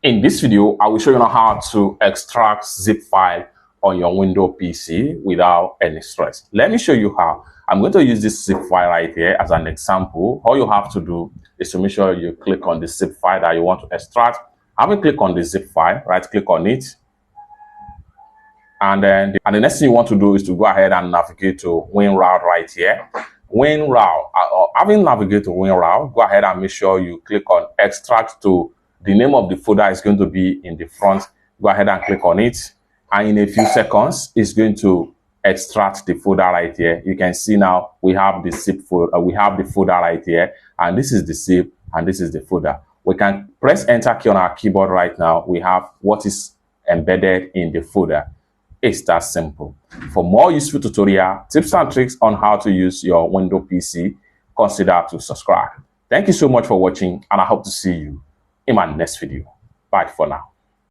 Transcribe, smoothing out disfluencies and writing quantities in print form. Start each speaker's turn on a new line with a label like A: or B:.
A: In this video, I will show you how to extract zip file on your Windows PC without any stress. Let me show you how. I'm going to use this zip file right here as an example. All you have to do is to make sure you click on the zip file that you want to extract. Having clicked on the zip file, right click on it. And the next thing you want to do is to go ahead and navigate to WinRAR right here. WinRAR, having navigated to WinRAR, go ahead and make sure you click on extract to the name of the folder is going to be in the front. Go ahead and click on it. And in a few seconds, it's going to extract the folder right here. You can see now we have the zip folder, we have the folder right here, and this is the zip and this is the folder. We can press enter key on our keyboard right now. We have what is embedded in the folder. It's that simple. For more useful tutorial, tips and tricks on how to use your Windows PC, consider to subscribe. Thank you so much for watching, and I hope to see you in my next video. Bye for now.